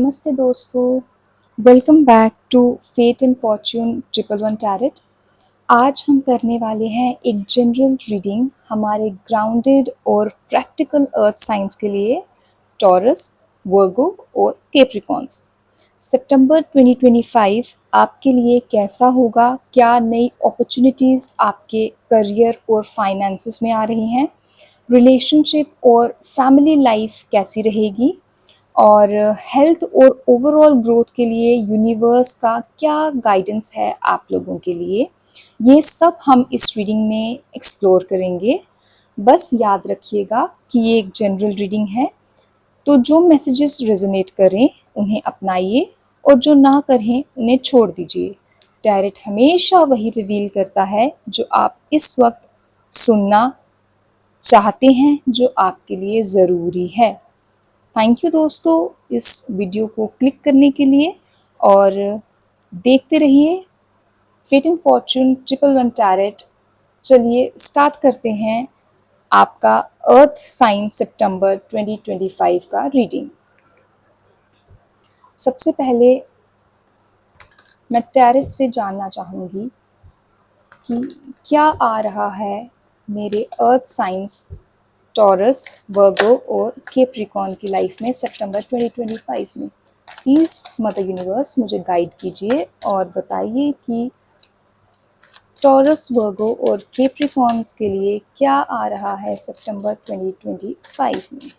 नमस्ते दोस्तों, welcome back to fate and fortune triple one tarot. आज हम करने वाले हैं एक जनरल रीडिंग हमारे ग्राउंडेड और प्रैक्टिकल अर्थ साइंस के लिए, टॉरस, वर्गो और कैप्रिकॉन्स। सितंबर 2025 आपके लिए कैसा होगा? क्या नई अपॉर्चुनिटीज़ आपके करियर और फाइनेंसेस में आ रही हैं? रिलेशनशिप और फैमिली लाइफ कैसी रहेगी? और हेल्थ और ओवरऑल ग्रोथ के लिए यूनिवर्स का क्या गाइडेंस है आप लोगों के लिए? ये सब हम इस रीडिंग में एक्सप्लोर करेंगे। बस याद रखिएगा कि ये एक जनरल रीडिंग है, तो जो मैसेजेस रेजोनेट करें उन्हें अपनाइए और जो ना करें उन्हें छोड़ दीजिए। डायरेक्ट हमेशा वही रिवील करता है जो आप इस वक्त सुनना चाहते हैं, जो आपके लिए ज़रूरी है। थैंक यू दोस्तों इस वीडियो को क्लिक करने के लिए, और देखते रहिए fate and fortune triple one tarot. चलिए स्टार्ट करते हैं आपका अर्थ साइन सितंबर 2025 का रीडिंग। सबसे पहले मैं टैरेट से जानना चाहूँगी कि क्या आ रहा है मेरे अर्थ साइंस टॉरस, वर्गो और कैप्रिकॉर्न की लाइफ में सितंबर 2025 में। प्लीज़ मदर यूनिवर्स मुझे गाइड कीजिए और बताइए कि टॉरस, वर्गो और कैप्रिकॉर्न्स के लिए क्या आ रहा है सितंबर 2025 में।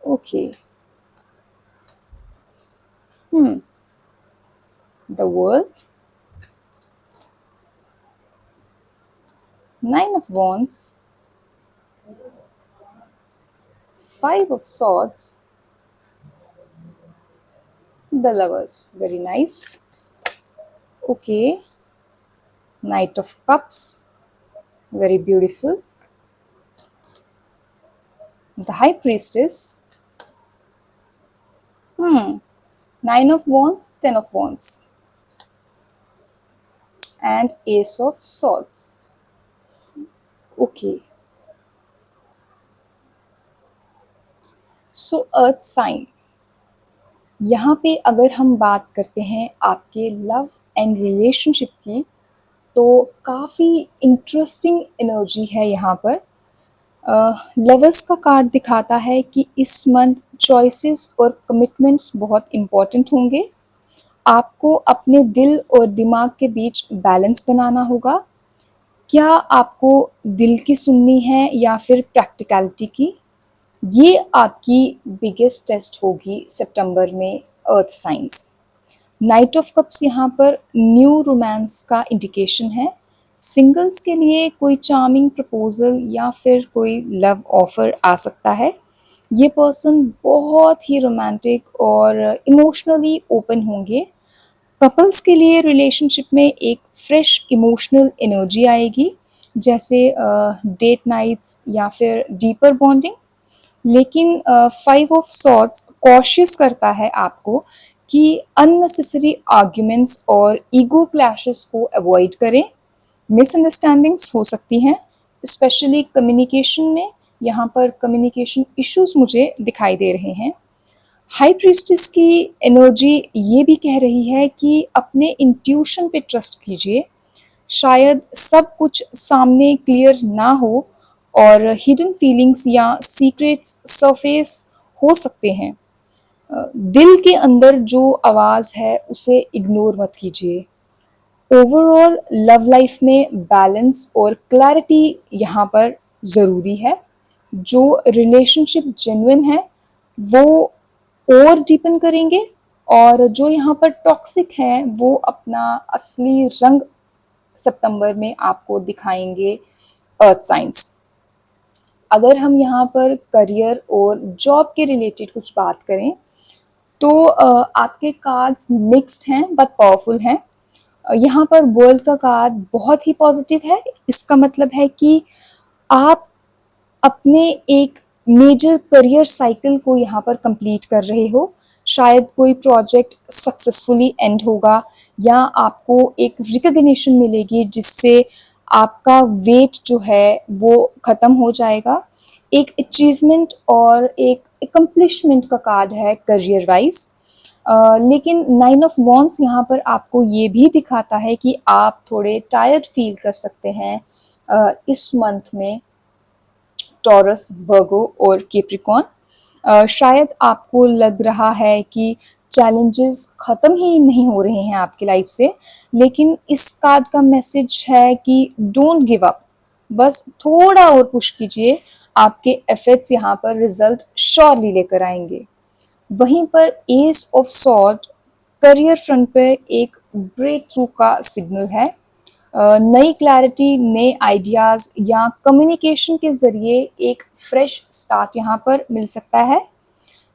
Okay, the world, 9 of wands, 5 of swords, the lovers, very nice. Okay, knight of cups, very beautiful. The high priestess, 9 of wands, 10 of wands, and ace of swords. Okay, so earth sign, यहाँ पे अगर हम बात करते हैं आपके love and relationship की, तो काफ़ी इंटरेस्टिंग एनर्जी है यहाँ पर। लवर्स का कार्ड दिखाता है कि इस मंथ चॉइसेस और कमिटमेंट्स बहुत इम्पॉर्टेंट होंगे। आपको अपने दिल और दिमाग के बीच बैलेंस बनाना होगा। क्या आपको दिल की सुननी है या फिर प्रैक्टिकलिटी की? ये आपकी बिगेस्ट टेस्ट होगी सितंबर में earth science. Night of cups यहाँ पर न्यू रोमांस का इंडिकेशन है। सिंगल्स के लिए कोई चार्मिंग प्रपोजल या फिर कोई लव ऑफर आ सकता है। ये पर्सन बहुत ही रोमांटिक और इमोशनली ओपन होंगे। कपल्स के लिए रिलेशनशिप में एक फ्रेश इमोशनल एनर्जी आएगी, जैसे डेट नाइट्स या फिर डीपर बॉन्डिंग। लेकिन 5 ऑफ सॉर्ड्स कॉशियस करता है आपको कि अननेसेसरी आर्ग्यूमेंट्स और ईगो क्लैशेस को अवॉइड करें। मिसअंडरस्टैंडिंग्स हो सकती हैं, स्पेशली कम्युनिकेशन में। यहाँ पर कम्युनिकेशन इश्यूज मुझे दिखाई दे रहे हैं। हाई प्रीस्टेस की एनर्जी ये भी कह रही है कि अपने इंट्यूशन पे ट्रस्ट कीजिए। शायद सब कुछ सामने क्लियर ना हो और हिडन फीलिंग्स या सीक्रेट्स सरफेस हो सकते हैं। दिल के अंदर जो आवाज़ है उसे इग्नोर मत कीजिए। ओवरऑल लव लाइफ में बैलेंस और क्लैरिटी यहाँ पर ज़रूरी है। जो रिलेशनशिप जेन्युइन है वो और डीपन करेंगे, और जो यहाँ पर टॉक्सिक हैं वो अपना असली रंग सितंबर में आपको दिखाएंगे अर्थ साइंस। अगर हम यहाँ पर करियर और जॉब के रिलेटेड कुछ बात करें, तो आपके कार्ड्स मिक्स्ड हैं बट पावरफुल हैं। यहाँ पर वर्ल्ड का कार्ड बहुत ही पॉजिटिव है। इसका मतलब है कि आप अपने एक मेजर करियर साइकिल को यहाँ पर कंप्लीट कर रहे हो। शायद कोई प्रोजेक्ट सक्सेसफुली एंड होगा, या आपको एक रिकग्निशन मिलेगी जिससे आपका वेट जो है वो ख़त्म हो जाएगा। एक अचीवमेंट और एक एकम्प्लिशमेंट का कार्ड है करियर वाइज। लेकिन 9 ऑफ वॉन्ड्स यहाँ पर आपको ये भी दिखाता है कि आप थोड़े टायर्ड फील कर सकते हैं इस मंथ में, टॉरस, वर्गो और कैप्रिकॉर्न। शायद आपको लग रहा है कि चैलेंजेस ख़त्म ही नहीं हो रहे हैं आपकी लाइफ से, लेकिन इस कार्ड का मैसेज है कि डोंट गिव अप, बस थोड़ा और पुश कीजिए, आपके एफर्ट्स यहाँ पर रिजल्ट श्योरली लेकर आएंगे। वहीं पर S of sword career front पे एक ब्रेक थ्रू का सिग्नल है। नई क्लैरिटी, नए आइडियाज़ या कम्युनिकेशन के ज़रिए एक फ्रेश स्टार्ट यहाँ पर मिल सकता है।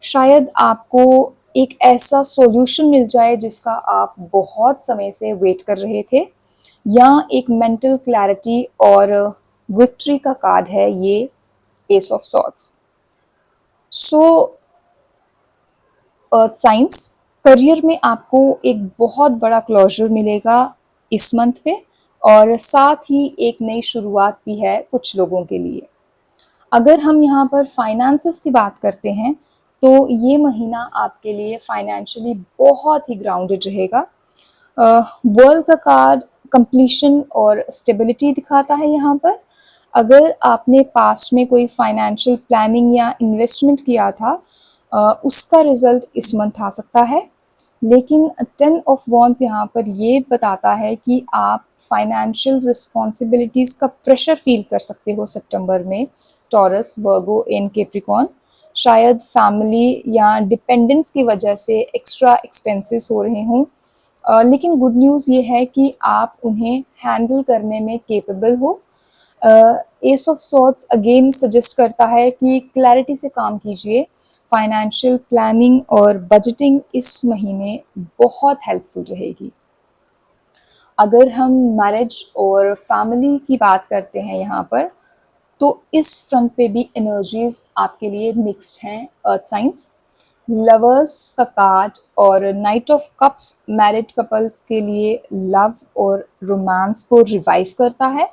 शायद आपको एक ऐसा सॉल्यूशन मिल जाए जिसका आप बहुत समय से वेट कर रहे थे, या एक मेंटल क्लैरिटी और विक्ट्री का कार्ड है ये S of swords. So earth science, career में आपको एक बहुत बड़ा क्लोजर मिलेगा इस मंथ पे, और साथ ही एक नई शुरुआत भी है कुछ लोगों के लिए। अगर हम यहाँ पर फाइनेंसेस की बात करते हैं तो ये महीना आपके लिए फाइनेंशियली बहुत ही ग्राउंडेड रहेगा। वर्ल्ड का कार्ड कंप्लीशन और स्टेबिलिटी दिखाता है यहाँ पर। अगर आपने पास्ट में कोई फाइनेंशियल प्लानिंग या इन्वेस्टमेंट किया था, उसका रिजल्ट इस मंथ आ सकता है। लेकिन 10 ऑफ वॉन्ड्स यहाँ पर ये बताता है कि आप फाइनेंशियल रिस्पॉन्सिबिलिटीज़ का प्रेशर फील कर सकते हो सितंबर में, टॉरस, वर्गो एंड कैप्रिकॉर्न। शायद फैमिली या डिपेंडेंट्स की वजह से एक्स्ट्रा एक्सपेंसेस हो रहे हों, लेकिन गुड न्यूज़ ये है कि आप उन्हें हैंडल करने में केपेबल हो। S of swords again suggest करता है कि क्लैरिटी से काम कीजिए। फाइनेंशियल प्लानिंग और बजटिंग इस महीने बहुत हेल्पफुल रहेगी। अगर हम मैरिज और फैमिली की बात करते हैं यहाँ पर, तो इस फ्रंट पे भी एनर्जीज आपके लिए मिक्स्ड हैं अर्थ साइंस। लवर्स का कार्ड और night of cups married couples के लिए लव और रोमांस को रिवाइव करता है।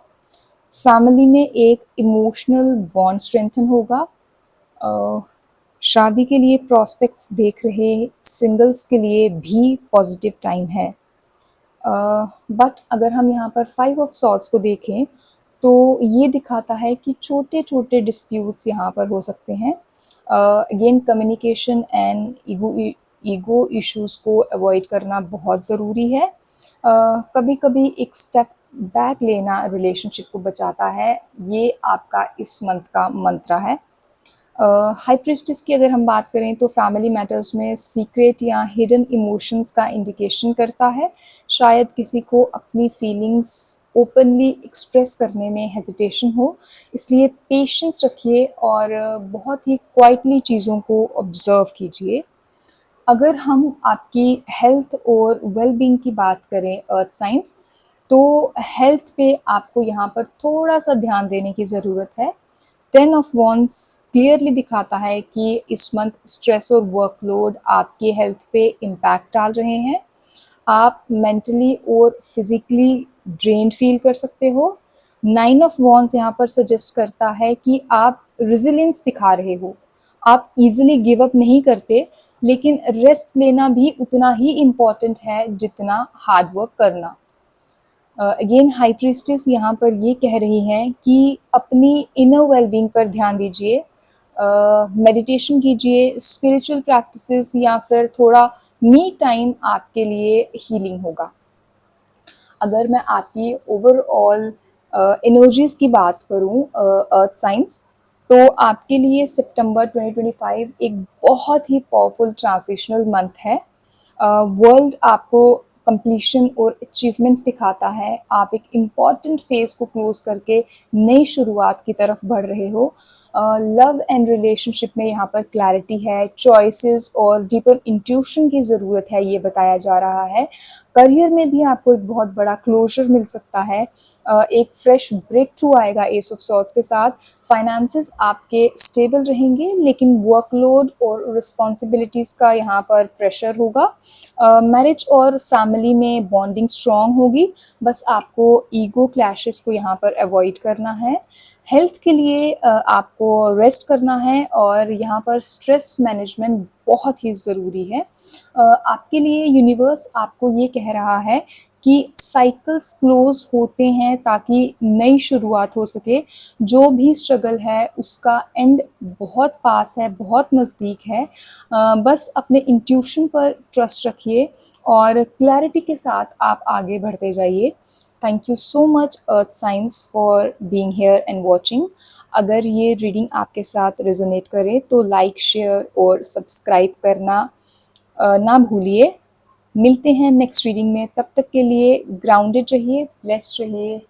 फैमिली में एक इमोशनल बॉन्ड स्ट्रेंथन होगा। शादी के लिए प्रॉस्पेक्ट्स देख रहे सिंगल्स के लिए भी पॉजिटिव टाइम है। बट अगर हम यहाँ पर 5 ऑफ सॉर्ड्स को देखें तो ये दिखाता है कि छोटे छोटे डिस्प्यूट्स यहाँ पर हो सकते हैं। Again communication and ego issues को अवॉइड करना बहुत ज़रूरी है। कभी कभी एक स्टेप बैक लेना रिलेशनशिप को बचाता है, ये आपका इस मंथ का मंत्रा है। हाई प्रीस्टेस की अगर हम बात करें तो फैमिली मैटर्स में सीक्रेट या हिडन इमोशंस का इंडिकेशन करता है। शायद किसी को अपनी फीलिंग्स ओपनली एक्सप्रेस करने में हेजिटेशन हो, इसलिए पेशेंस रखिए और बहुत ही क्वाइटली चीज़ों को ऑब्ज़र्व कीजिए। अगर हम आपकी हेल्थ और वेलबींग की बात करें अर्थ साइंस, तो हेल्थ पे आपको यहाँ पर थोड़ा सा ध्यान देने की ज़रूरत है। 10 ऑफ वॉन्ड्स क्लियरली दिखाता है कि इस मंथ स्ट्रेस और वर्कलोड आपके हेल्थ पे इम्पैक्ट डाल रहे हैं। आप मेंटली और फिजिकली ड्रेन्ड फील कर सकते हो। 9 ऑफ वॉन्ड्स यहाँ पर सजेस्ट करता है कि आप रेजिलियंस दिखा रहे हो, आप इजीली गिव अप नहीं करते, लेकिन रेस्ट लेना भी उतना ही इम्पॉर्टेंट है जितना हार्ड वर्क करना। अगेन हाई प्रीस्टेस यहाँ पर ये कह रही हैं कि अपनी इनर वेलबींग पर ध्यान दीजिए, मेडिटेशन कीजिए, स्पिरिचुअल प्रैक्टिसेस या फिर थोड़ा मी टाइम आपके लिए हीलिंग होगा। अगर मैं आपकी ओवरऑल एनर्जीज़ की बात करूँ अर्थ साइंस, तो आपके लिए सितंबर 2025 एक बहुत ही पावरफुल ट्रांजिशनल मंथ है। वर्ल्ड आपको कंप्लीशन और अचीवमेंट्स दिखाता है। आप एक इम्पॉर्टेंट फेज़ को क्लोज करके नई शुरुआत की तरफ बढ़ रहे हो। लव एंड रिलेशनशिप में यहाँ पर क्लैरिटी है, चॉइसेस और डीपर इंट्यूशन की ज़रूरत है, ये बताया जा रहा है। करियर में भी आपको एक बहुत बड़ा क्लोजर मिल सकता है। एक फ्रेश ब्रेक थ्रू आएगा एस ऑफ सॉर्ड्स के साथ। फाइनेंसेस आपके स्टेबल रहेंगे, लेकिन वर्कलोड और रिस्पॉन्सिबिलिटीज़ का यहाँ पर प्रेशर होगा। मैरिज और फैमिली में बॉन्डिंग स्ट्रॉन्ग होगी, बस आपको ईगो क्लैशेस को यहाँ पर अवॉइड करना है। हेल्थ के लिए आपको रेस्ट करना है और यहाँ पर स्ट्रेस मैनेजमेंट बहुत ही ज़रूरी है। आपके लिए यूनिवर्स आपको ये कह रहा है कि साइकिल्स क्लोज़ होते हैं ताकि नई शुरुआत हो सके। जो भी स्ट्रगल है उसका एंड बहुत पास है, बहुत नज़दीक है। बस अपने इंट्यूशन पर ट्रस्ट रखिए और क्लैरिटी के साथ आप आगे बढ़ते जाइए। Thank you so much earth science for being here and watching. अगर ये रीडिंग आपके साथ रेजोनेट करे तो लाइक, शेयर और सब्सक्राइब करना ना भूलिए। मिलते हैं नेक्स्ट रीडिंग में, तब तक के लिए ग्राउंडेड रहिए, ब्लेस्ड रहिए।